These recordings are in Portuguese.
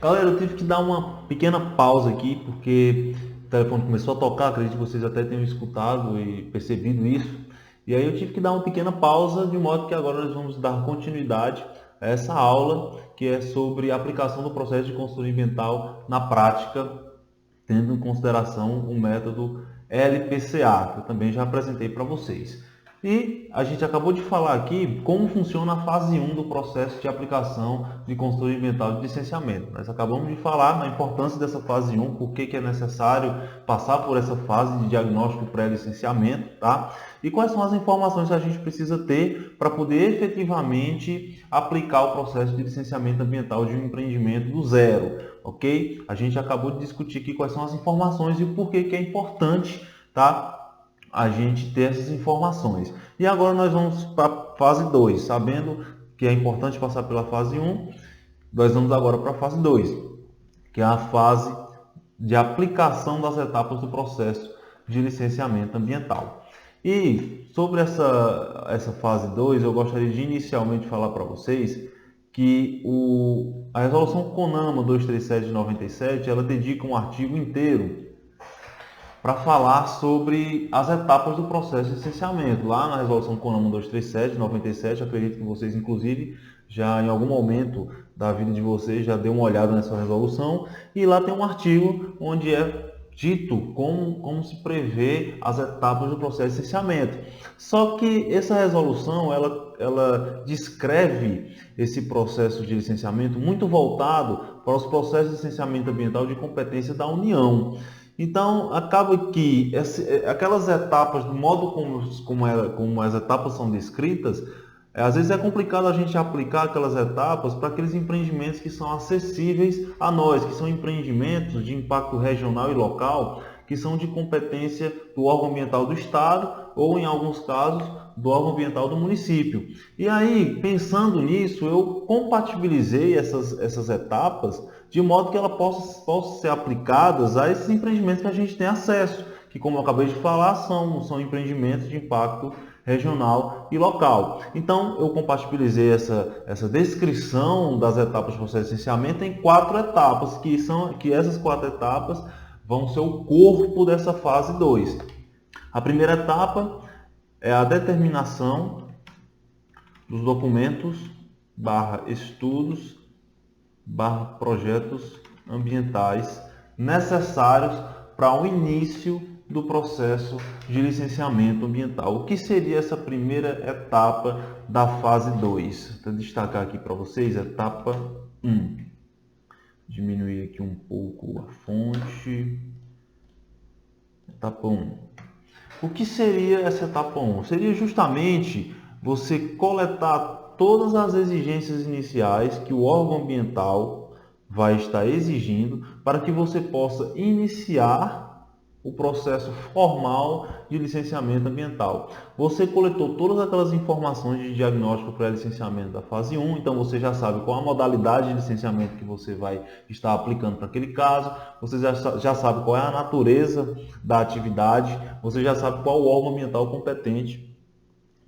Galera, eu tive que dar uma pequena pausa aqui porque o telefone começou a tocar, acredito que vocês até tenham escutado e percebido isso. E aí eu tive que dar uma pequena pausa, de modo que agora nós vamos dar continuidade a essa aula que é sobre a aplicação do processo de consultoria ambiental na prática, tendo em consideração o método LPCA, que eu também já apresentei para vocês. E a gente acabou de falar aqui como funciona a fase 1 do processo de aplicação de consultoria ambiental de licenciamento. Nós acabamos de falar na importância dessa fase 1, por que é necessário passar por essa fase de diagnóstico pré-licenciamento, tá? E quais são as informações que a gente precisa ter para poder efetivamente aplicar o processo de licenciamento ambiental de um empreendimento do zero, ok? A gente acabou de discutir aqui quais são as informações e o porquê que é importante, tá? A gente ter essas informações. E agora nós vamos para a fase 2, sabendo que é importante passar pela fase 1, nós vamos agora para a fase 2, que é a fase de aplicação das etapas do processo de licenciamento ambiental. E sobre essa fase 2, eu gostaria de inicialmente falar para vocês que a resolução CONAMA 237 de 97, ela dedica um artigo inteiro para falar sobre as etapas do processo de licenciamento. Lá na resolução CONAMA 237 de 97, acredito que vocês, inclusive, já em algum momento da vida de vocês já deu uma olhada nessa resolução, e lá tem um artigo onde é dito como se prevê as etapas do processo de licenciamento. Só que essa resolução, ela descreve esse processo de licenciamento muito voltado para os processos de licenciamento ambiental de competência da União. Então, acaba que aquelas etapas, do modo como as etapas são descritas, às vezes é complicado a gente aplicar aquelas etapas para aqueles empreendimentos que são acessíveis a nós, que são empreendimentos de impacto regional e local, que são de competência do órgão ambiental do Estado ou, em alguns casos, do órgão ambiental do município. E aí, pensando nisso, eu compatibilizei essas etapas de modo que elas possam ser aplicadas a esses empreendimentos que a gente tem acesso, que, como eu acabei de falar, são empreendimentos de impacto regional e local. Então, eu compatibilizei essa descrição das etapas do processo de licenciamento em 4 etapas, que essas 4 etapas vão ser o corpo dessa fase 2. A primeira etapa é a determinação dos documentos /estudos /projetos ambientais necessários para o início do processo de licenciamento ambiental. O que seria essa primeira etapa da fase 2? Vou destacar aqui para vocês, etapa 1. Diminuir aqui um pouco a fonte. Etapa 1. O que seria essa etapa 1? Seria justamente você coletar todas as exigências iniciais que o órgão ambiental vai estar exigindo para que você possa iniciar o processo formal de licenciamento ambiental. Você coletou todas aquelas informações de diagnóstico pré-licenciamento da fase 1, então você já sabe qual a modalidade de licenciamento que você vai estar aplicando para aquele caso, você já sabe qual é a natureza da atividade, você já sabe qual o órgão ambiental competente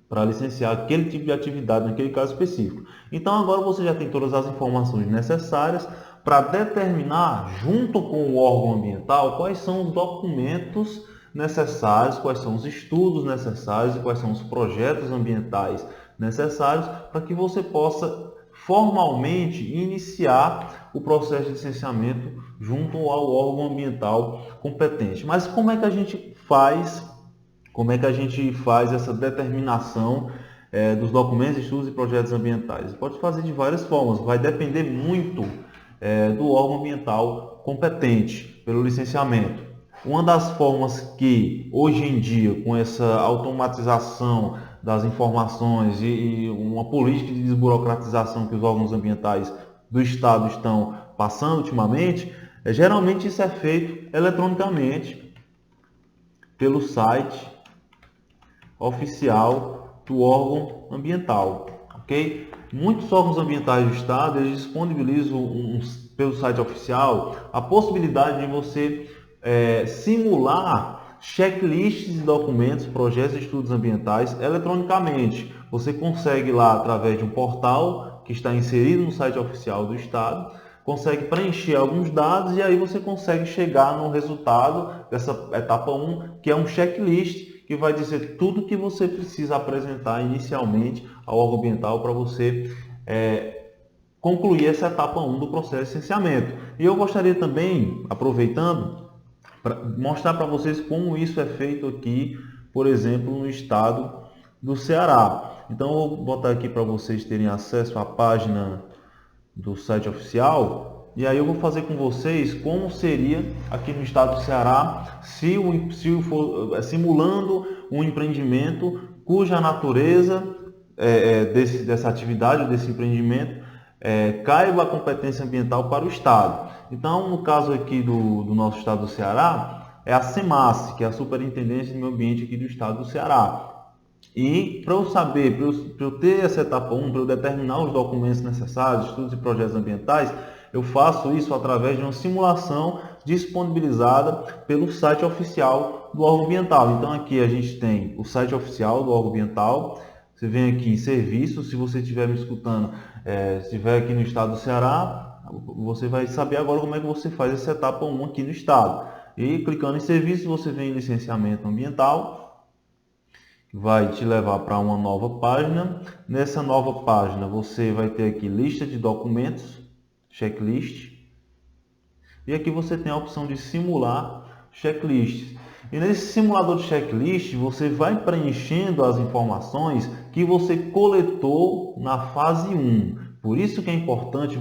para licenciar aquele tipo de atividade naquele caso específico. Então agora você já tem todas as informações necessárias para determinar, junto com o órgão ambiental, quais são os documentos necessários, quais são os estudos necessários e quais são os projetos ambientais necessários para que você possa formalmente iniciar o processo de licenciamento junto ao órgão ambiental competente. Mas como é que a gente faz essa determinação dos documentos, estudos e projetos ambientais? Pode fazer de várias formas, vai depender muito do órgão ambiental competente pelo licenciamento. Uma das formas que, hoje em dia, com essa automatização das informações e uma política de desburocratização que os órgãos ambientais do Estado estão passando ultimamente, geralmente isso é feito eletronicamente pelo site oficial do órgão ambiental, ok? Muitos órgãos ambientais do Estado eles disponibilizam pelo site oficial a possibilidade de você simular checklists de documentos, projetos e estudos ambientais eletronicamente. Você consegue lá através de um portal que está inserido no site oficial do Estado, consegue preencher alguns dados e aí você consegue chegar no resultado dessa etapa 1, que é um checklist, que vai dizer tudo que você precisa apresentar inicialmente ao órgão ambiental para você concluir essa etapa 1 do processo de licenciamento. E eu gostaria também, aproveitando, para mostrar para vocês como isso é feito aqui, por exemplo, no estado do Ceará. Então, eu vou botar aqui para vocês terem acesso à página do site oficial, e aí eu vou fazer com vocês como seria aqui no estado do Ceará se for simulando um empreendimento cuja natureza dessa atividade, desse empreendimento, caiba a competência ambiental para o estado. Então, no caso aqui do nosso estado do Ceará, é a SEMASSE, que é a Superintendência do Meio Ambiente aqui do estado do Ceará. E para eu saber, para eu ter essa etapa 1, para eu determinar os documentos necessários, estudos e projetos ambientais, eu faço isso através de uma simulação disponibilizada pelo site oficial do órgão ambiental. Então aqui a gente tem o site oficial do órgão ambiental, você vem aqui em serviços, se você estiver me escutando, estiver aqui no estado do Ceará, você vai saber agora como é que você faz essa etapa 1 aqui no estado. E clicando em serviços, você vem em licenciamento ambiental, vai te levar para uma nova página. Nessa nova página você vai ter aqui lista de documentos, checklist, e aqui você tem a opção de simular checklist. E nesse simulador de checklist você vai preenchendo as informações que você coletou na fase 1. Por isso que é importante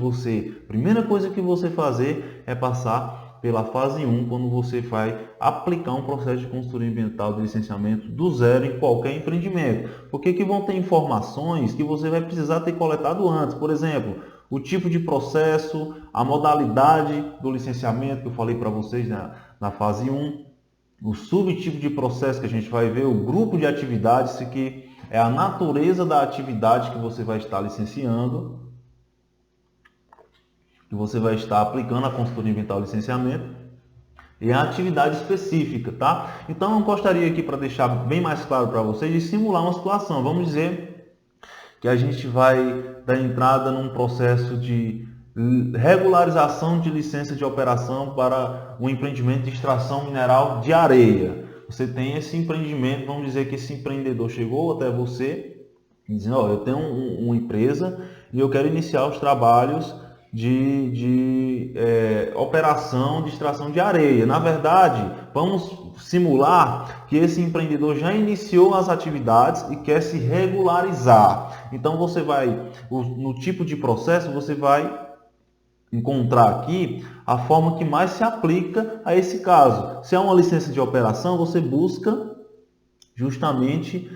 primeira coisa que você fazer é passar pela fase 1, quando você vai aplicar um processo de consultoria ambiental de licenciamento do zero em qualquer empreendimento. Porque aqui vão ter informações que você vai precisar ter coletado antes. Por exemplo, o tipo de processo, a modalidade do licenciamento que eu falei para vocês na fase 1, o subtipo de processo que a gente vai ver, o grupo de atividades, que é a natureza da atividade que você vai estar licenciando, que você vai estar aplicando a consultoria ambiental de licenciamento, e a atividade específica, tá? Então eu gostaria aqui, para deixar bem mais claro para vocês, de simular uma situação. Vamos dizer que a gente vai dar entrada num processo de regularização de licença de operação para um empreendimento de extração mineral de areia. Você tem esse empreendimento, vamos dizer que esse empreendedor chegou até você e diz: eu tenho uma empresa e eu quero iniciar os trabalhos de operação de extração de areia. Na verdade, vamos simular que esse empreendedor já iniciou as atividades e quer se regularizar. Então você vai, no tipo de processo, você vai encontrar aqui a forma que mais se aplica a esse caso. Se é uma licença de operação, você busca justamente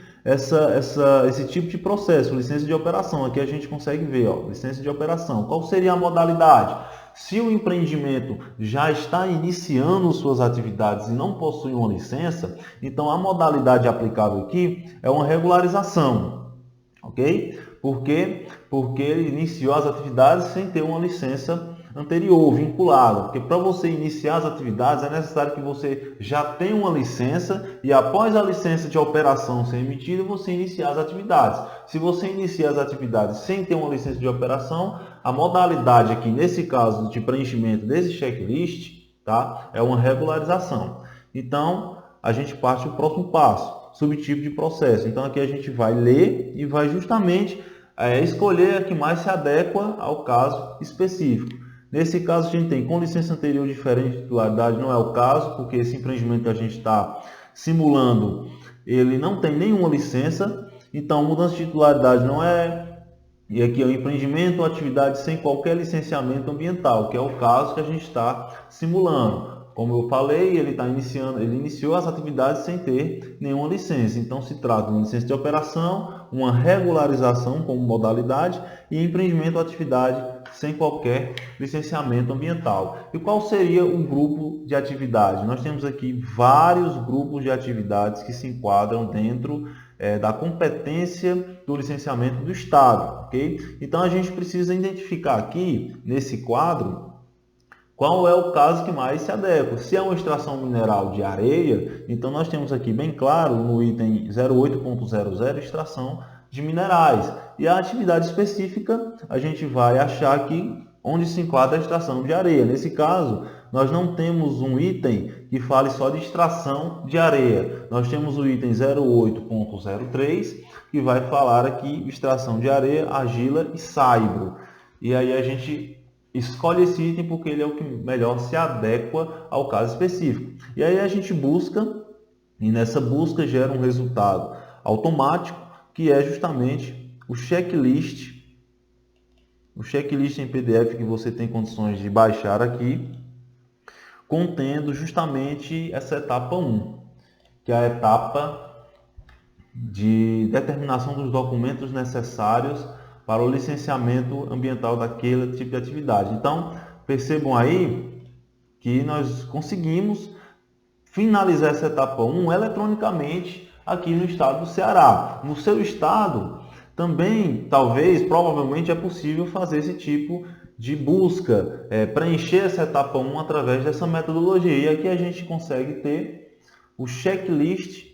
esse tipo de processo, licença de operação. Aqui a gente consegue ver, licença de operação. Qual seria a modalidade? Se o empreendimento já está iniciando suas atividades e não possui uma licença, então a modalidade aplicável aqui é uma regularização, ok? Por quê? Porque ele iniciou as atividades sem ter uma licença anterior, vinculada. Porque para você iniciar as atividades é necessário que você já tenha uma licença e após a licença de operação ser emitida, você iniciar as atividades. Se você inicia as atividades sem ter uma licença de operação, a modalidade aqui, nesse caso de preenchimento desse checklist, tá? É uma regularização. Então, a gente parte para o próximo passo, subtipo de processo. Então, aqui a gente vai ler e vai justamente escolher a que mais se adequa ao caso específico. Nesse caso, a gente tem com licença anterior diferente de titularidade, não é o caso, porque esse empreendimento que a gente está simulando, ele não tem nenhuma licença, então mudança de titularidade não é. E aqui é o empreendimento ou atividade sem qualquer licenciamento ambiental, que é o caso que a gente está simulando. Como eu falei, ele iniciou as atividades sem ter nenhuma licença. Então se trata de uma licença de operação, uma regularização como modalidade e empreendimento ou atividade sem qualquer licenciamento ambiental. E qual seria o grupo de atividade? Nós temos aqui vários grupos de atividades que se enquadram dentro da competência do licenciamento do Estado, ok? Então a gente precisa identificar aqui, nesse quadro, qual é o caso que mais se adequa. Se é uma extração mineral de areia, então nós temos aqui bem claro no item 08.00 extração de minerais. E a atividade específica a gente vai achar aqui onde se enquadra a extração de areia. Nesse caso, nós não temos um item que fale só de extração de areia. Nós temos o item 08.03, que vai falar aqui extração de areia, argila e saibro. E aí a gente escolhe esse item porque ele é o que melhor se adequa ao caso específico. E aí a gente busca, e nessa busca gera um resultado automático, que é justamente o checklist em PDF que você tem condições de baixar aqui, contendo justamente essa etapa 1, que é a etapa de determinação dos documentos necessários para o licenciamento ambiental daquele tipo de atividade. Então, percebam aí que nós conseguimos finalizar essa etapa 1 eletronicamente aqui no estado do Ceará. No seu estado, também, provavelmente é possível fazer esse tipo de busca, preencher essa etapa 1 através dessa metodologia. E aqui a gente consegue ter o checklist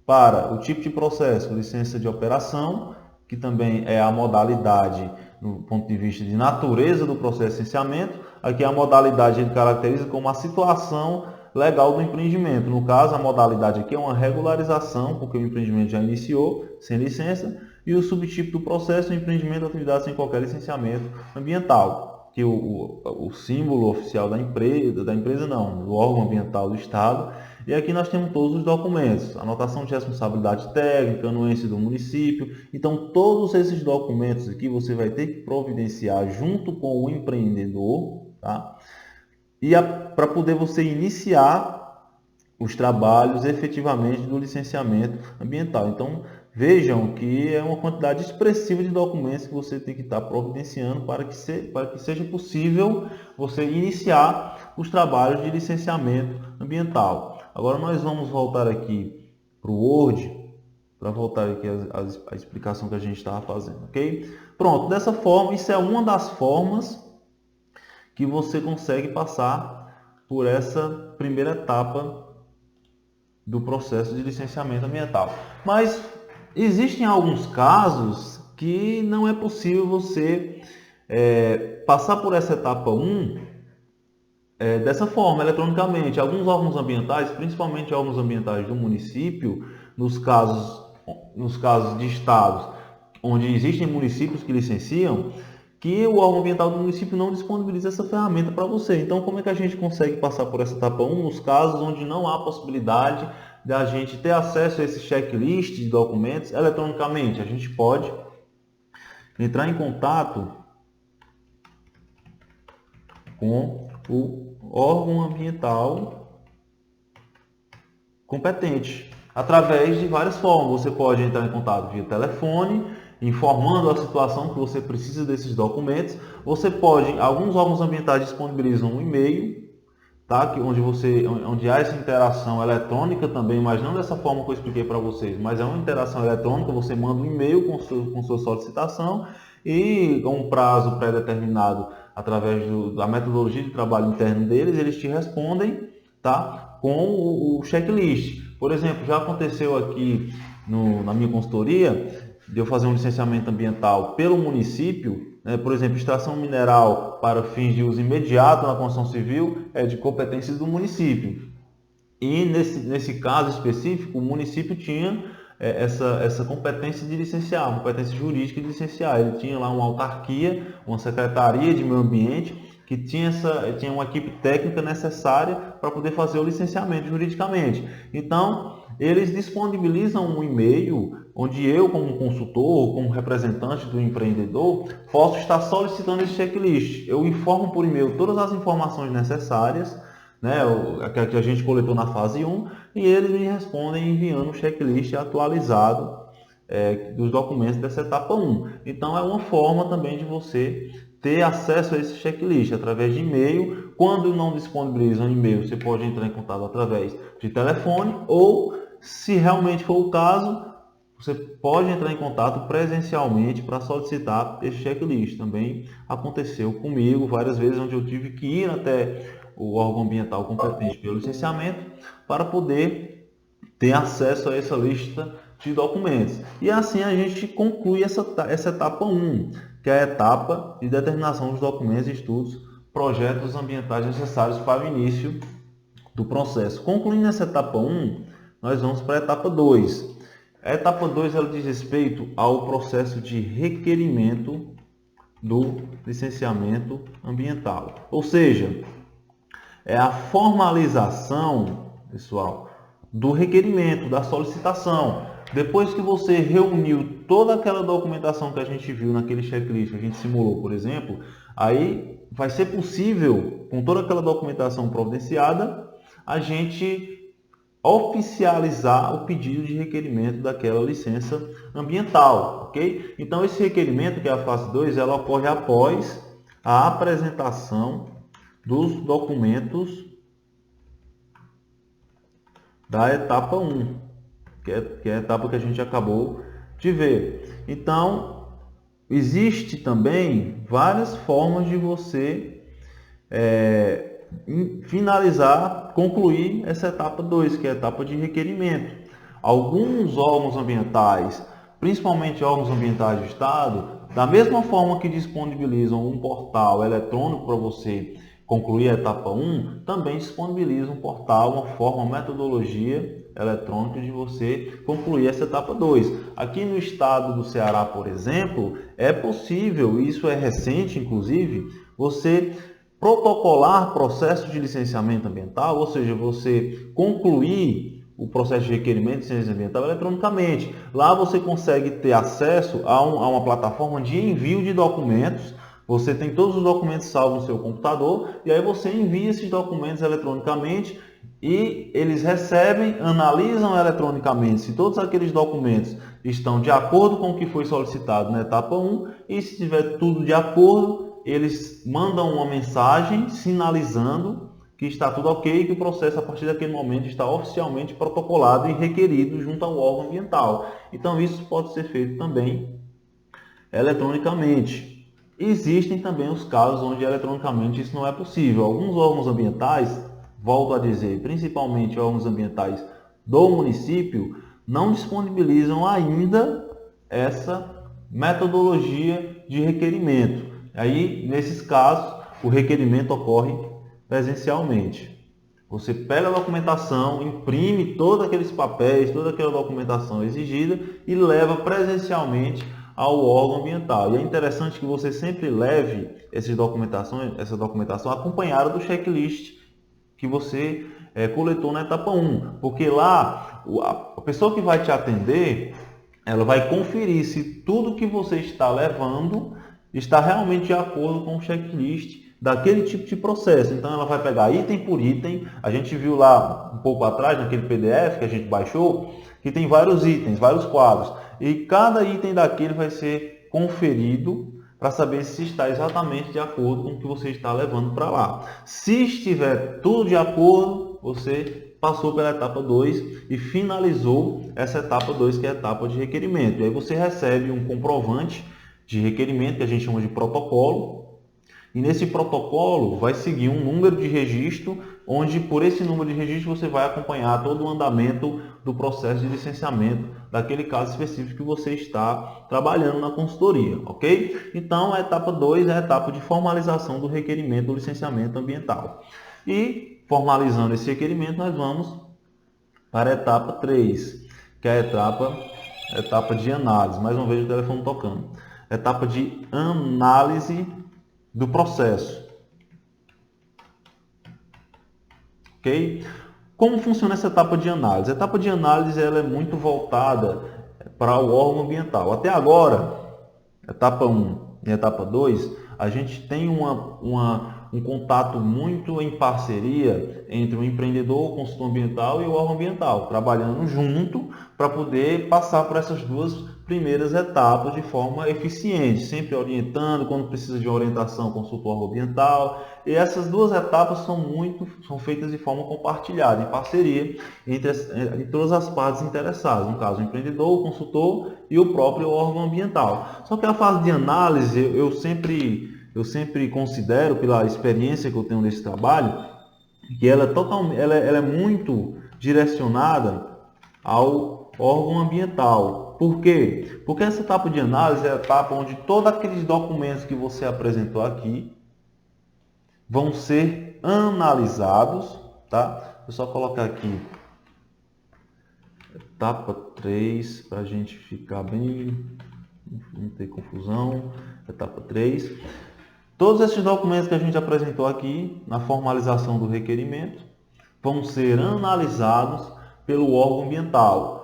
para o tipo de processo, licença de operação, que também é a modalidade no ponto de vista de natureza do processo de licenciamento. Aqui a modalidade ele caracteriza como a situação legal do empreendimento. No caso, a modalidade aqui é uma regularização, porque o empreendimento já iniciou sem licença, e o subtipo do processo é o empreendimento de atividade sem qualquer licenciamento ambiental, que o símbolo oficial da empresa não, do órgão ambiental do Estado. E aqui nós temos todos os documentos, anotação de responsabilidade técnica, anuência do município. Então, todos esses documentos aqui você vai ter que providenciar junto com o empreendedor, tá? E para poder você iniciar os trabalhos efetivamente do licenciamento ambiental. Então, vejam que é uma quantidade expressiva de documentos que você tem que estar providenciando para que seja possível você iniciar os trabalhos de licenciamento ambiental. Agora nós vamos voltar aqui para o Word, para voltar aqui a explicação que a gente estava fazendo, ok? Pronto, dessa forma, isso é uma das formas que você consegue passar por essa primeira etapa do processo de licenciamento ambiental. Mas existem alguns casos que não é possível você passar por essa etapa 1 dessa forma, eletronicamente. Alguns órgãos ambientais, principalmente órgãos ambientais do município, nos casos de estados onde existem municípios que licenciam, que o órgão ambiental do município não disponibiliza essa ferramenta para você. Então, como é que a gente consegue passar por essa etapa 1 nos casos onde não há possibilidade de a gente ter acesso a esse checklist de documentos eletronicamente? A gente pode entrar em contato com o órgão ambiental competente através de várias formas. Você pode entrar em contato via telefone, informando a situação que você precisa desses documentos. Você pode, alguns órgãos ambientais disponibilizam um e-mail, tá? Onde há essa interação eletrônica também, mas não dessa forma que eu expliquei para vocês, mas é uma interação eletrônica. Você manda um e-mail com sua solicitação e com um prazo pré-determinado através da metodologia de trabalho interno deles, eles te respondem, tá? Com o checklist. Por exemplo, já aconteceu aqui na minha consultoria de eu fazer um licenciamento ambiental pelo município, por exemplo, extração mineral para fins de uso imediato na construção civil é de competências do município. E nesse caso específico, o município tinha essa competência de licenciar, uma competência jurídica de licenciar. Ele tinha lá uma autarquia, uma secretaria de meio ambiente, que tinha uma equipe técnica necessária para poder fazer o licenciamento juridicamente. Então, eles disponibilizam um e-mail onde eu, como consultor, como representante do empreendedor, posso estar solicitando esse checklist. Eu informo por e-mail todas as informações necessárias, que a gente coletou na fase 1, e eles me respondem enviando o checklist atualizado dos documentos dessa etapa 1. Então, é uma forma também de você ter acesso a esse checklist através de e-mail. Quando não disponibilizam e-mail, você pode entrar em contato através de telefone, ou, se realmente for o caso, você pode entrar em contato presencialmente para solicitar esse checklist. Também aconteceu comigo várias vezes, onde eu tive que ir até o órgão ambiental competente pelo licenciamento para poder ter acesso a essa lista de documentos. E assim a gente conclui essa etapa 1. que é a etapa de determinação dos documentos, estudos, projetos ambientais necessários para o início do processo. Concluindo essa etapa 1, nós vamos para a etapa 2. A etapa 2 ela diz respeito ao processo de requerimento do licenciamento ambiental. Ou seja, é a formalização, pessoal, do requerimento, da solicitação. Depois que você reuniu toda aquela documentação que a gente viu naquele checklist, que a gente simulou, por exemplo, aí vai ser possível, com toda aquela documentação providenciada, a gente oficializar o pedido de requerimento daquela licença ambiental, ok? Então, esse requerimento, que é a fase 2, ela ocorre após a apresentação dos documentos da etapa 1, que é a etapa que a gente acabou de ver. Então, existe também várias formas de você finalizar, concluir essa etapa 2, que é a etapa de requerimento. Alguns órgãos ambientais, principalmente órgãos ambientais do Estado, da mesma forma que disponibilizam um portal eletrônico para você concluir a etapa 1, também disponibiliza um portal, uma forma, uma metodologia eletrônica de você concluir essa etapa 2. Aqui no estado do Ceará, por exemplo, é possível, isso é recente inclusive, você protocolar processo de licenciamento ambiental, ou seja, você concluir o processo de requerimento de licença ambiental eletronicamente. Lá você consegue ter acesso a uma plataforma de envio de documentos. Você tem todos os documentos salvos no seu computador e aí você envia esses documentos eletronicamente e eles recebem, analisam eletronicamente se todos aqueles documentos estão de acordo com o que foi solicitado na etapa 1 e se tiver tudo de acordo, eles mandam uma mensagem sinalizando que está tudo ok e que o processo a partir daquele momento está oficialmente protocolado e requerido junto ao órgão ambiental. Então isso pode ser feito também eletronicamente. Existem também os casos onde eletronicamente isso não é possível. Alguns órgãos ambientais, volto a dizer, principalmente órgãos ambientais do município, não disponibilizam ainda essa metodologia de requerimento. Aí, nesses casos, o requerimento ocorre presencialmente. Você pega a documentação, imprime todos aqueles papéis, toda aquela documentação exigida e leva presencialmente ao órgão ambiental. E é interessante que você sempre leve essa documentação acompanhada do checklist que você coletou na etapa 1, porque lá a pessoa que vai te atender, ela vai conferir se tudo que você está levando está realmente de acordo com o checklist daquele tipo de processo. Então ela vai pegar item por item. A gente viu lá um pouco atrás, naquele PDF que a gente baixou, que tem vários itens, vários quadros. E cada item daquele vai ser conferido para saber se está exatamente de acordo com o que você está levando para lá. Se estiver tudo de acordo, você passou pela etapa 2 e finalizou essa etapa 2, que é a etapa de requerimento. E aí você recebe um comprovante de requerimento, que a gente chama de protocolo, e nesse protocolo vai seguir um número de registro, onde por esse número de registro você vai acompanhar todo o andamento do processo de licenciamento daquele caso específico que você está trabalhando na consultoria, ok? Então a etapa 2 é a etapa de formalização do requerimento do licenciamento ambiental. E formalizando esse requerimento, nós vamos para a etapa 3, que é a etapa de análise. Mais uma vez o telefone tocando. Etapa de análise do processo. Ok? Como funciona essa etapa de análise? A etapa de análise ela é muito voltada para o órgão ambiental. Até agora, etapa 1 e etapa 2, a gente tem um contato muito em parceria entre o empreendedor, o consultor ambiental e o órgão ambiental, trabalhando junto para poder passar por essas duas primeiras etapas de forma eficiente, sempre orientando, quando precisa de orientação, consulta o órgão ambiental. E essas duas etapas são feitas de forma compartilhada, em parceria entre todas as partes interessadas, no caso o empreendedor, o consultor e o próprio órgão ambiental. Só que a fase de análise, eu sempre considero, pela experiência que eu tenho nesse trabalho, que ela é muito direcionada ao órgão ambiental. Por quê? Porque essa etapa de análise é a etapa onde todos aqueles documentos que você apresentou aqui vão ser analisados, tá? Vou só colocar aqui etapa 3 para a gente ficar bem, não ter confusão. Etapa 3. Todos esses documentos que a gente apresentou aqui na formalização do requerimento vão ser analisados pelo órgão ambiental,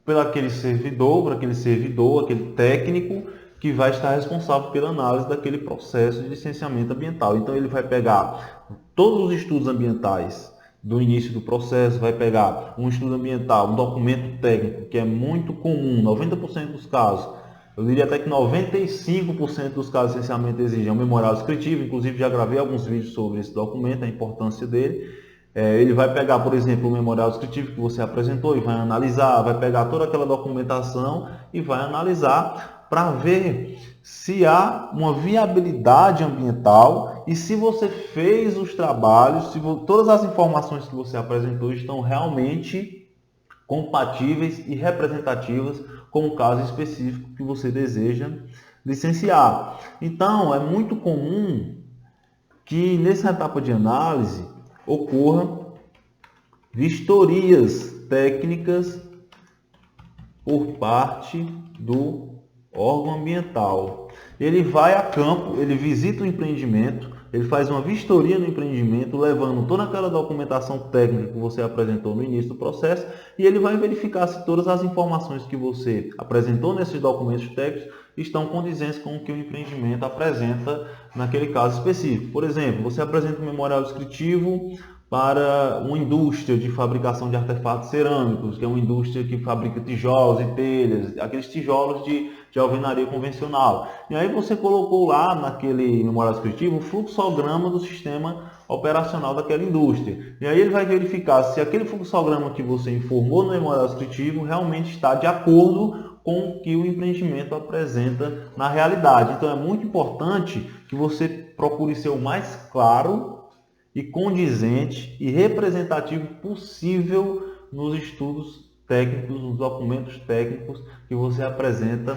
por aquele servidor, aquele técnico que vai estar responsável pela análise daquele processo de licenciamento ambiental. Então ele vai pegar todos os estudos ambientais do início do processo, vai pegar um estudo ambiental, um documento técnico, que é muito comum, 90% dos casos, eu diria até que 95% dos casos de licenciamento exigem um memorial descritivo, inclusive já gravei alguns vídeos sobre esse documento, a importância dele. Ele vai pegar, por exemplo, o memorial descritivo que você apresentou e vai analisar, vai pegar toda aquela documentação e vai analisar para ver se há uma viabilidade ambiental e se você fez os trabalhos, se todas as informações que você apresentou estão realmente compatíveis e representativas com o caso específico que você deseja licenciar. Então, é muito comum que nessa etapa de análise ocorra vistorias técnicas por parte do órgão ambiental. Ele vai a campo, ele visita o empreendimento, ele faz uma vistoria no empreendimento, levando toda aquela documentação técnica que você apresentou no início do processo, e ele vai verificar se todas as informações que você apresentou nesses documentos técnicos estão condizentes com o que o empreendimento apresenta naquele caso específico. Por exemplo, você apresenta um memorial descritivo para uma indústria de fabricação de artefatos cerâmicos, que é uma indústria que fabrica tijolos e telhas, aqueles tijolos de alvenaria convencional. E aí você colocou lá naquele memorial descritivo o fluxograma do sistema operacional daquela indústria. E aí ele vai verificar se aquele fluxograma que você informou no memorial descritivo realmente está de acordo com o que o empreendimento apresenta na realidade. Então é muito importante que você procure ser o mais claro e condizente e representativo possível nos estudos técnicos, nos documentos técnicos que você apresenta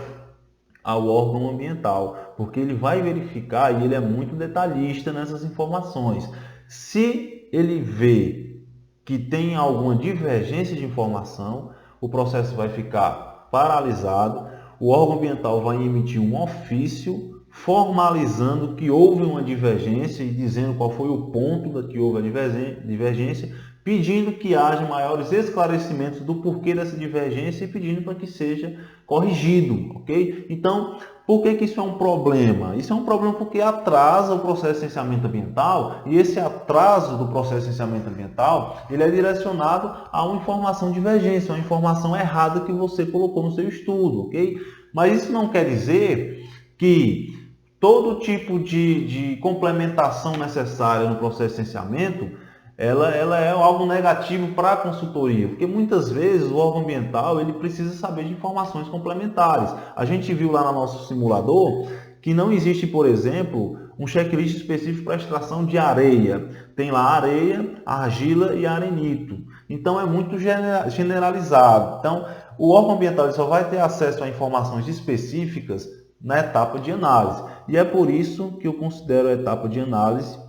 ao órgão ambiental, porque ele vai verificar e ele é muito detalhista nessas informações. Se ele vê que tem alguma divergência de informação, o processo vai ficar paralisado, o órgão ambiental vai emitir um ofício formalizando que houve uma divergência e dizendo qual foi o ponto da que houve a divergência, pedindo que haja maiores esclarecimentos do porquê dessa divergência e pedindo para que seja corrigido, ok? Então, por que isso é um problema? Isso é um problema porque atrasa o processo de licenciamento ambiental, e esse atraso do processo de licenciamento ambiental, ele é direcionado a uma informação divergência, uma informação errada que você colocou no seu estudo, ok? Mas isso não quer dizer que todo tipo de complementação necessária no processo de licenciamento, ela é algo negativo para a consultoria, porque muitas vezes o órgão ambiental ele precisa saber de informações complementares. A gente viu lá no nosso simulador que não existe, por exemplo, um checklist específico para extração de areia. Tem lá areia, argila e arenito. Então é muito generalizado. Então o órgão ambiental ele só vai ter acesso a informações específicas na etapa de análise. E é por isso que eu considero a etapa de análise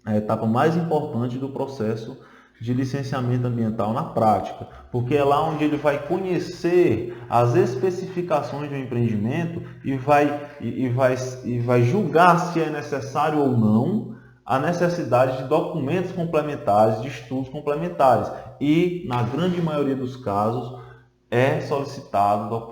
a etapa mais importante do processo de licenciamento ambiental na prática, porque é lá onde ele vai conhecer as especificações do empreendimento e vai julgar se é necessário ou não a necessidade de documentos complementares, de estudos complementares. E, na grande maioria dos casos,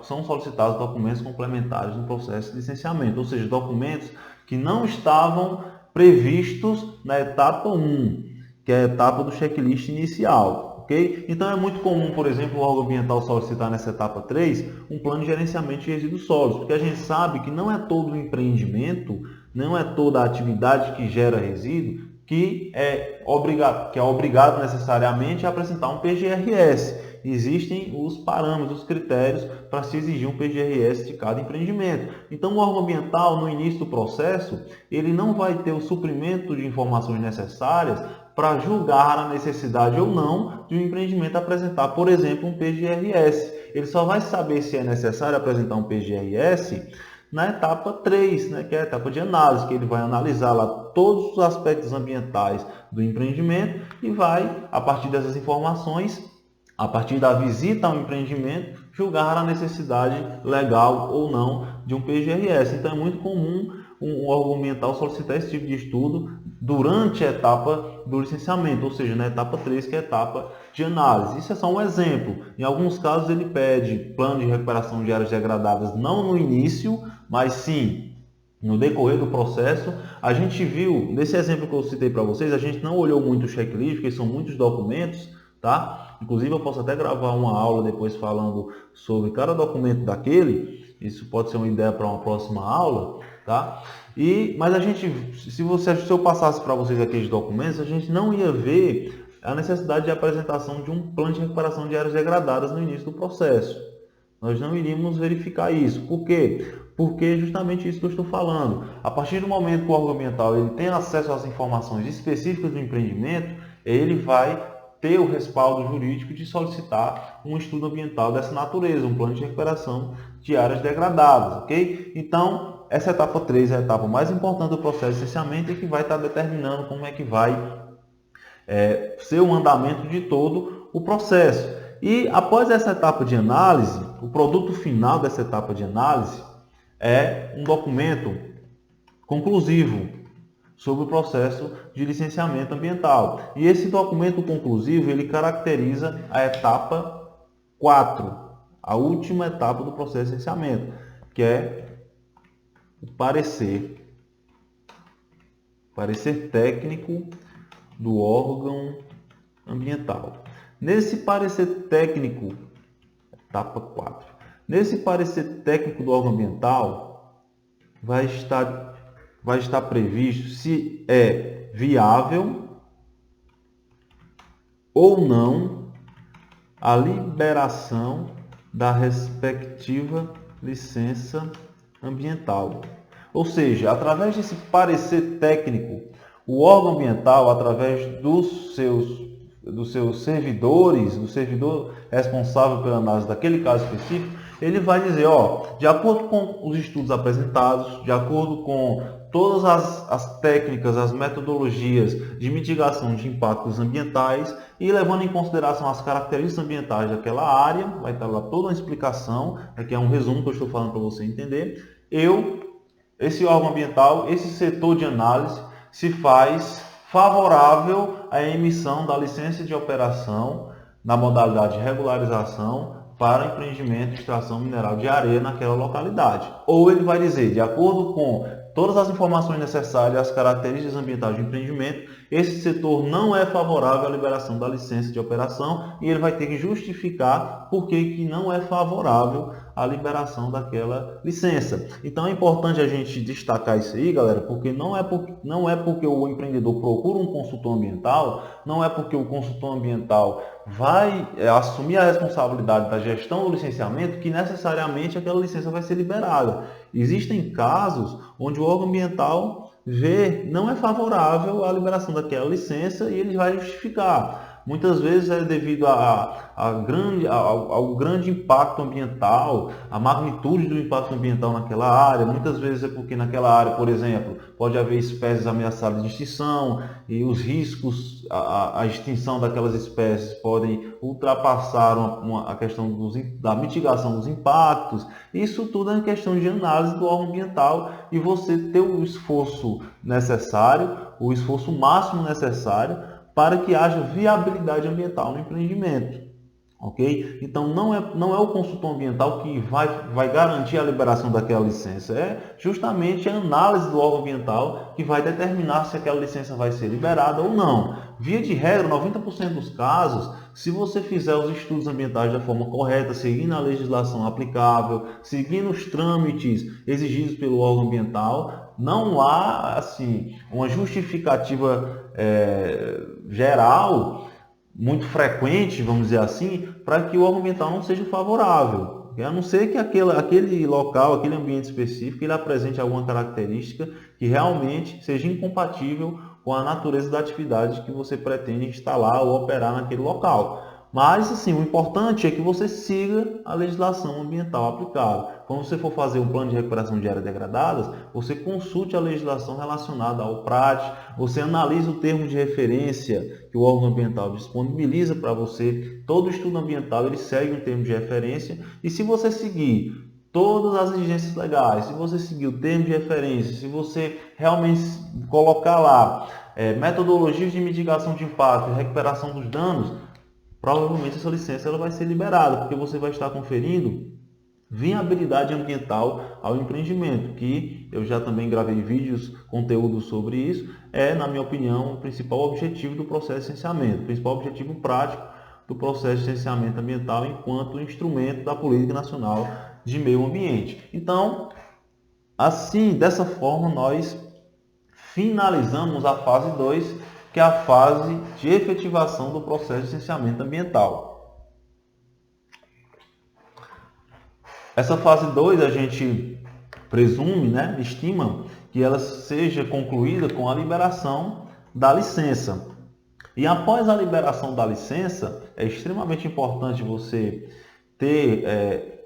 são solicitados documentos complementares no processo de licenciamento, ou seja, documentos que não estavam previstos na etapa 1, que é a etapa do checklist inicial, ok? Então é muito comum, por exemplo, o órgão ambiental solicitar nessa etapa 3 um plano de gerenciamento de resíduos sólidos, porque a gente sabe que não é todo o empreendimento, não é toda a atividade que gera resíduo que é obrigado necessariamente a apresentar um PGRS. Existem os parâmetros, os critérios para se exigir um PGRS de cada empreendimento. Então, o órgão ambiental, no início do processo, ele não vai ter o suprimento de informações necessárias para julgar a necessidade ou não de um empreendimento apresentar, por exemplo, um PGRS. ele só vai saber se é necessário apresentar um PGRS na etapa 3, né, que é a etapa de análise, que ele vai analisar lá todos os aspectos ambientais do empreendimento e vai, a partir dessas informações, a partir da visita ao empreendimento, julgar a necessidade legal ou não de um PGRS. Então é muito comum um órgão ambiental solicitar esse tipo de estudo durante a etapa do licenciamento, ou seja, na etapa 3, que é a etapa de análise. Isso é só um exemplo. Em alguns casos ele pede plano de recuperação de áreas degradadas não no início, mas sim no decorrer do processo. A gente viu, nesse exemplo que eu citei para vocês, a gente não olhou muito o checklist, porque são muitos documentos, tá? Inclusive eu posso até gravar uma aula depois falando sobre cada documento daquele. Isso pode ser uma ideia para uma próxima aula, tá? Mas a gente, se eu passasse para vocês aqueles documentos, a gente não ia ver a necessidade de apresentação de um plano de recuperação de áreas degradadas no início do processo. Nós não iríamos verificar isso. Por quê? Porque é justamente isso que eu estou falando. A partir do momento que o órgão ambiental ele tem acesso às informações específicas do empreendimento, ele vai ter o respaldo jurídico de solicitar um estudo ambiental dessa natureza, um plano de recuperação de áreas degradadas, ok? Então, essa etapa 3 é a etapa mais importante do processo de licenciamento e que vai estar determinando como é que vai ser o andamento de todo o processo. E após essa etapa de análise, o produto final dessa etapa de análise é um documento conclusivo sobre o processo de licenciamento ambiental. E esse documento conclusivo, ele caracteriza a etapa 4, a última etapa do processo de licenciamento, que é o parecer técnico do órgão ambiental. Nesse parecer técnico, etapa 4, nesse parecer técnico do órgão ambiental, vai estar previsto se é viável ou não a liberação da respectiva licença ambiental. Ou seja, através desse parecer técnico, o órgão ambiental, através dos seus servidores, do servidor responsável pela análise daquele caso específico, ele vai dizer, de acordo com os estudos apresentados, de acordo com todas as técnicas, as metodologias de mitigação de impactos ambientais e levando em consideração as características ambientais daquela área, vai estar lá toda uma explicação, aqui é um resumo que eu estou falando para você entender, esse órgão ambiental, esse setor de análise, se faz favorável à emissão da licença de operação na modalidade de regularização para empreendimento de extração mineral de areia naquela localidade. Ou ele vai dizer, de acordo com todas as informações necessárias às características ambientais do empreendimento, esse setor não é favorável à liberação da licença de operação e ele vai ter que justificar por que não é favorável à liberação daquela licença. Então é importante a gente destacar isso aí, galera, porque não é porque o empreendedor procura um consultor ambiental, não é porque o consultor ambiental vai assumir a responsabilidade da gestão do licenciamento que necessariamente aquela licença vai ser liberada. Existem casos onde o órgão ambiental não é favorável à liberação daquela licença e ele vai justificar. Muitas vezes é devido ao grande impacto ambiental, a magnitude do impacto ambiental naquela área. Muitas vezes é porque naquela área, por exemplo, pode haver espécies ameaçadas de extinção e os riscos, a extinção daquelas espécies podem ultrapassar a questão da mitigação dos impactos. Isso tudo é questão de análise do órgão ambiental e você ter o esforço necessário, o esforço máximo necessário para que haja viabilidade ambiental no empreendimento, ok? Então não é o consultor ambiental que vai garantir a liberação daquela licença, é justamente a análise do órgão ambiental que vai determinar se aquela licença vai ser liberada ou não. Via de regra, 90% dos casos, se você fizer os estudos ambientais da forma correta, seguindo a legislação aplicável, seguindo os trâmites exigidos pelo órgão ambiental, não há assim uma justificativa geral, muito frequente, vamos dizer assim, para que o órgão ambiental não seja favorável. A não ser que aquele local, aquele ambiente específico, ele apresente alguma característica que realmente seja incompatível com a natureza da atividade que você pretende instalar ou operar naquele local. Mas, assim, o importante é que você siga a legislação ambiental aplicável. Quando você for fazer um plano de recuperação de áreas degradadas, você consulte a legislação relacionada ao PRAT, você analisa o termo de referência que o órgão ambiental disponibiliza para você. Todo estudo ambiental ele segue um termo de referência e se você seguir todas as exigências legais, se você seguir o termo de referência, se você realmente colocar lá metodologias de mitigação de impacto e recuperação dos danos, provavelmente essa licença ela vai ser liberada, porque você vai estar conferindo viabilidade ambiental ao empreendimento, que eu já também gravei vídeos, conteúdo sobre isso, na minha opinião, o principal objetivo do processo de licenciamento, o principal objetivo prático do processo de licenciamento ambiental enquanto instrumento da Política Nacional de Meio Ambiente. Então, assim, dessa forma, nós finalizamos a fase 2, que é a fase de efetivação do processo de licenciamento ambiental. Essa fase 2 a gente presume, estima que ela seja concluída com a liberação da licença. E após a liberação da licença, é extremamente importante você ter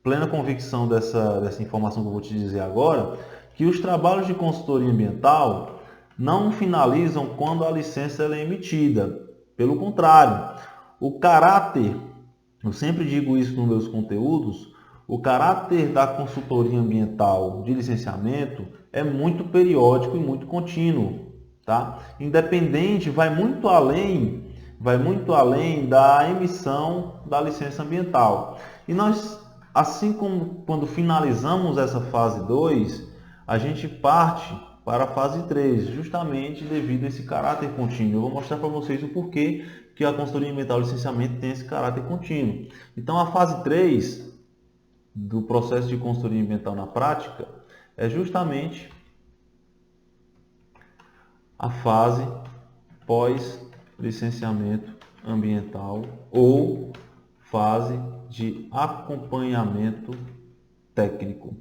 plena convicção dessa informação que eu vou te dizer agora, que os trabalhos de consultoria ambiental não finalizam quando a licença ela é emitida. Pelo contrário, o caráter, eu sempre digo isso nos meus conteúdos, o caráter da consultoria ambiental de licenciamento é muito periódico e muito contínuo, tá? Independente, vai muito além da emissão da licença ambiental. E nós, assim como quando finalizamos essa fase 2, a gente parte para a fase 3, justamente devido a esse caráter contínuo. Eu vou mostrar para vocês o porquê que a consultoria ambiental de licenciamento tem esse caráter contínuo. Então, a fase 3 do processo de consultoria ambiental na prática é justamente a fase pós-licenciamento ambiental ou fase de acompanhamento técnico.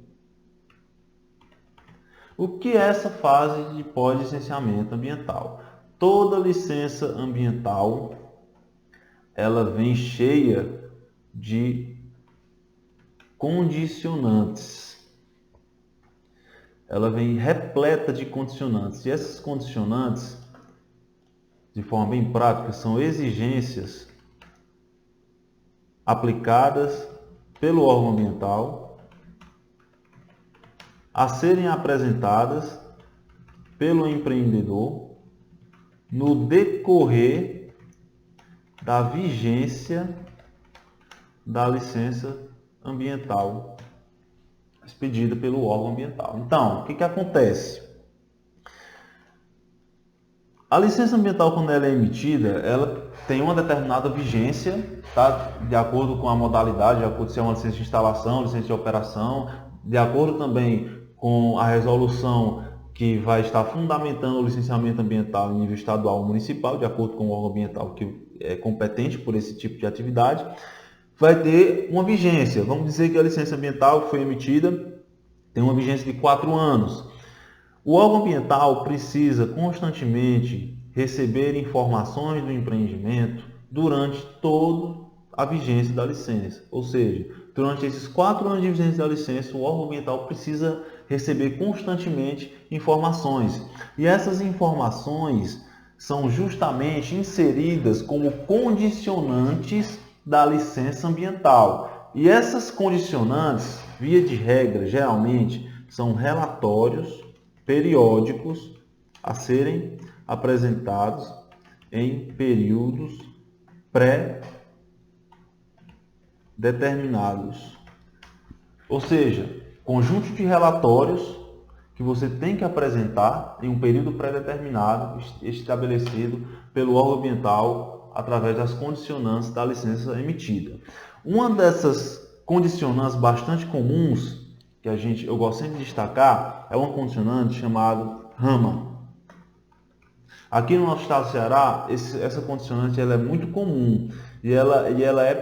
O que é essa fase de pós-licenciamento ambiental? Toda licença ambiental ela vem cheia de condicionantes. Ela vem repleta de condicionantes. E essas condicionantes, de forma bem prática, são exigências aplicadas pelo órgão ambiental a serem apresentadas pelo empreendedor no decorrer da vigência da licença ambiental expedida pelo órgão ambiental. Então, o que acontece? A licença ambiental, quando ela é emitida, ela tem uma determinada vigência, tá? De acordo com a modalidade, de acordo se é uma licença de instalação, licença de operação, de acordo também com a resolução que vai estar fundamentando o licenciamento ambiental em nível estadual ou municipal, de acordo com o órgão ambiental que é competente por esse tipo de atividade, vai ter uma vigência. Vamos dizer que a licença ambiental que foi emitida tem uma vigência de 4 anos. O órgão ambiental precisa constantemente receber informações do empreendimento durante toda a vigência da licença. Ou seja, durante esses 4 anos de vigência da licença, o órgão ambiental precisa receber constantemente informações. E essas informações são justamente inseridas como condicionantes da licença ambiental. E essas condicionantes, via de regra, geralmente, são relatórios periódicos a serem apresentados em períodos pré-determinados. Ou seja, conjunto de relatórios que você tem que apresentar em um período pré-determinado estabelecido pelo órgão ambiental através das condicionantes da licença emitida. Uma dessas condicionantes bastante comuns que eu gosto sempre de destacar é uma condicionante chamada RAMA. Aqui no nosso estado do Ceará, essa condicionante ela é muito comum e ela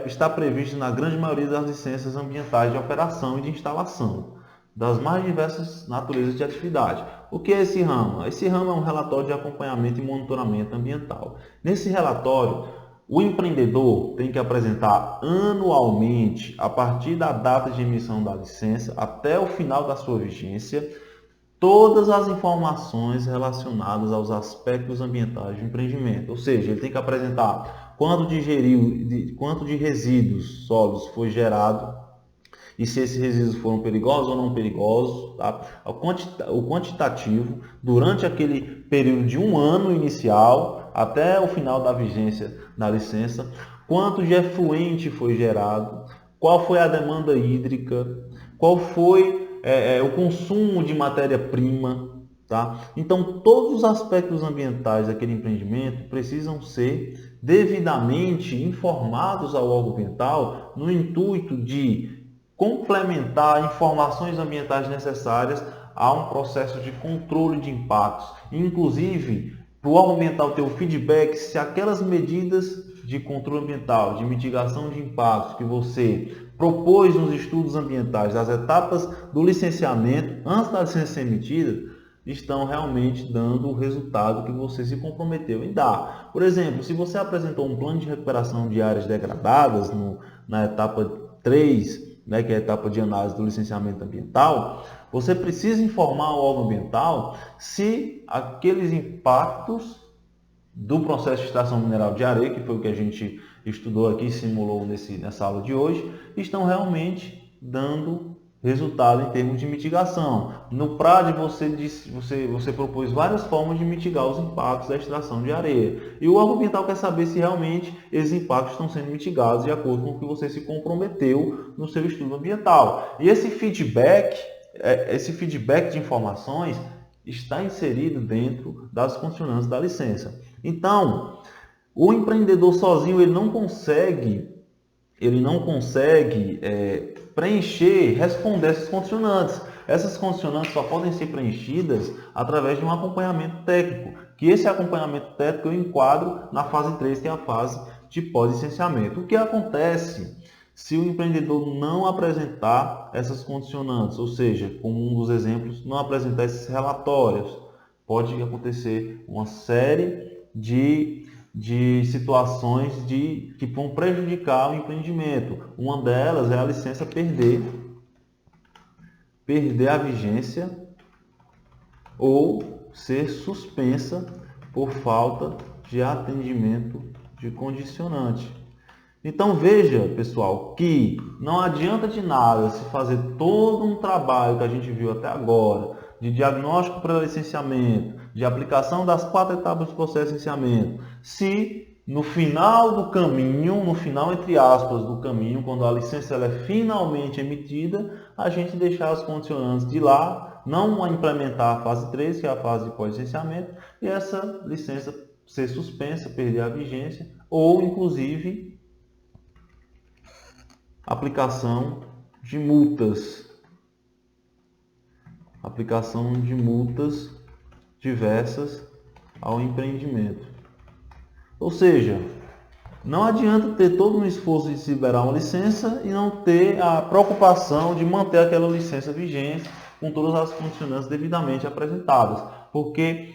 está prevista na grande maioria das licenças ambientais de operação e de instalação das mais diversas naturezas de atividade. O que é esse RAMA? Esse RAMA é um relatório de acompanhamento e monitoramento ambiental. Nesse relatório, O empreendedor tem que apresentar anualmente, a partir da data de emissão da licença até o final da sua vigência, todas as informações relacionadas aos aspectos ambientais do empreendimento. Ou seja, ele tem que apresentar quanto de resíduos sólidos foi gerado e se esses resíduos foram perigosos ou não perigosos, tá? O quantitativo durante aquele período de um ano inicial até o final da vigência da licença, quanto de efluente foi gerado, qual foi a demanda hídrica, qual foi o consumo de matéria-prima, tá? Então, todos os aspectos ambientais daquele empreendimento precisam ser devidamente informados ao órgão ambiental no intuito de complementar informações ambientais necessárias a um processo de controle de impactos. Inclusive, para o órgão ambiental ter o feedback se aquelas medidas de controle ambiental, de mitigação de impactos que você propôs nos estudos ambientais, das etapas do licenciamento, antes da licença ser emitida, estão realmente dando o resultado que você se comprometeu em dar. Por exemplo, se você apresentou um plano de recuperação de áreas degradadas na etapa 3, que é a etapa de análise do licenciamento ambiental, você precisa informar o órgão ambiental se aqueles impactos do processo de extração mineral de areia, que foi o que a gente estudou aqui e simulou nessa aula de hoje, estão realmente dando resultado em termos de mitigação. No PRAD você propôs várias formas de mitigar os impactos da extração de areia. E o órgão ambiental quer saber se realmente esses impactos estão sendo mitigados de acordo com o que você se comprometeu no seu estudo ambiental. E esse feedback de informações está inserido dentro das condicionantes da licença. Então, o empreendedor sozinho ele não consegue responder essas condicionantes. Essas condicionantes só podem ser preenchidas através de um acompanhamento técnico, que esse acompanhamento técnico eu enquadro na fase 3, que é a fase de pós-licenciamento. O que acontece se o empreendedor não apresentar essas condicionantes, ou seja, como um dos exemplos, não apresentar esses relatórios? Pode acontecer uma série de situações que vão prejudicar o empreendimento. Uma delas é a licença perder a vigência ou ser suspensa por falta de atendimento de condicionante. Então veja, pessoal, que não adianta de nada se fazer todo um trabalho que a gente viu até agora, de diagnóstico para licenciamento, de aplicação das 4 etapas do processo de licenciamento, se no final do caminho, no final entre aspas do caminho, quando a licença ela é finalmente emitida, a gente deixar as condicionantes de lá, não implementar a fase 3, que é a fase de pós-licenciamento, e essa licença ser suspensa, perder a vigência, ou inclusive aplicação de multas diversas ao empreendimento. Ou seja, não adianta ter todo um esforço de se liberar uma licença e não ter a preocupação de manter aquela licença vigente com todas as condicionantes devidamente apresentadas, porque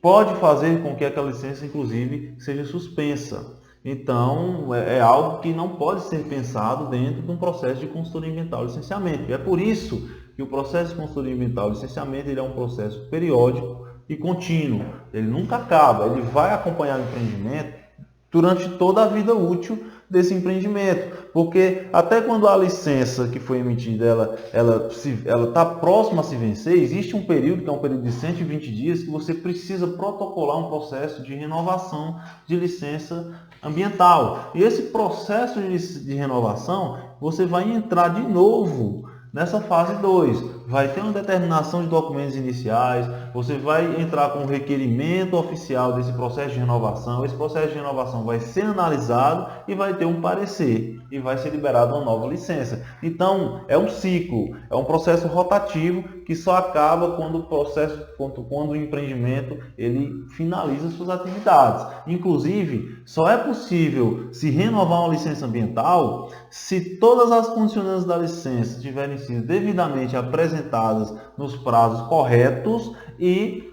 pode fazer com que aquela licença, inclusive, seja suspensa. Então, é algo que não pode ser pensado dentro de um processo de consultoria ambiental e licenciamento. E é por isso que o processo de consultoria ambiental e licenciamento ele é um processo periódico e contínuo. Ele nunca acaba, ele vai acompanhar o empreendimento durante toda a vida útil desse empreendimento. Porque até quando a licença que foi emitida ela está próxima a se vencer, existe um período, que é um período de 120 dias, que você precisa protocolar um processo de renovação de licença ambiental. E esse processo de renovação, você vai entrar de novo nessa fase 2. Vai ter uma determinação de documentos iniciais, você vai entrar com um requerimento oficial desse processo de renovação. Esse processo de renovação vai ser analisado e vai ter um parecer e vai ser liberada uma nova licença. Então, é um ciclo, é um processo rotativo que só acaba quando o empreendimento ele finaliza suas atividades. Inclusive, só é possível se renovar uma licença ambiental se todas as condicionantes da licença tiverem sido devidamente apresentadas nos prazos corretos e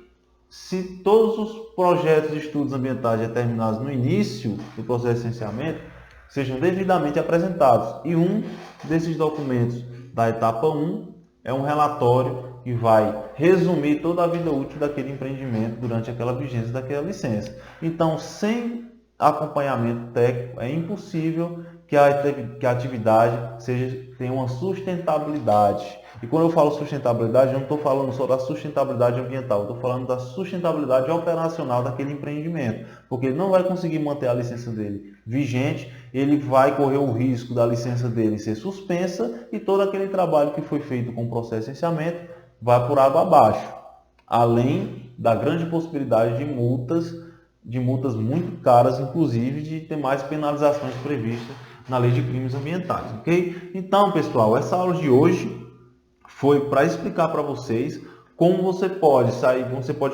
se todos os projetos de estudos ambientais determinados no início do processo de licenciamento sejam devidamente apresentados. E um desses documentos da etapa 1 é um relatório que vai resumir toda a vida útil daquele empreendimento durante aquela vigência daquela licença. Então, sem acompanhamento técnico, é impossível que a atividade tenha uma sustentabilidade. E quando eu falo sustentabilidade, eu não estou falando só da sustentabilidade ambiental, eu estou falando da sustentabilidade operacional daquele empreendimento, porque ele não vai conseguir manter a licença dele vigente, ele vai correr o risco da licença dele ser suspensa e todo aquele trabalho que foi feito com o processo de licenciamento vai por água abaixo, além da grande possibilidade de multas muito caras, inclusive de ter mais penalizações previstas na lei de crimes ambientais, ok? Então, pessoal, essa aula de hoje foi para explicar para vocês como você pode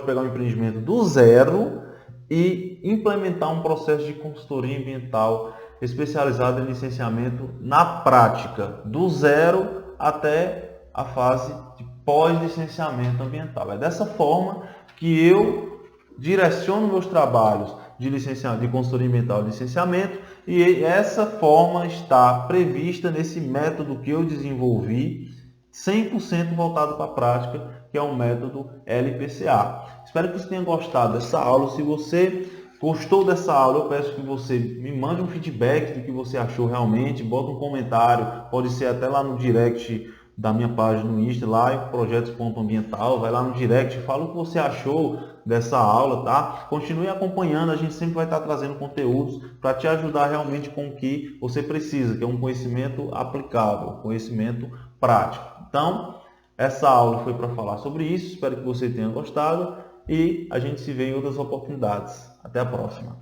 pegar um empreendimento do zero e implementar um processo de consultoria ambiental especializado em licenciamento na prática, do zero até a fase de pós-licenciamento ambiental. É dessa forma que eu direciono meus trabalhos de consultoria ambiental e licenciamento, e essa forma está prevista nesse método que eu desenvolvi, 100% voltado para a prática, que é o método LPCA. Espero que você tenha gostado dessa aula. Se você gostou dessa aula, eu peço que você me mande um feedback do que você achou realmente, bota um comentário, pode ser até lá no direct da minha página no Insta, lá em projetos.ambiental, vai lá no direct, fala o que você achou dessa aula, tá? Continue acompanhando, a gente sempre vai estar trazendo conteúdos para te ajudar realmente com o que você precisa, que é um conhecimento aplicável, conhecimento prático. Então, essa aula foi para falar sobre isso, espero que você tenha gostado e a gente se vê em outras oportunidades. Até a próxima.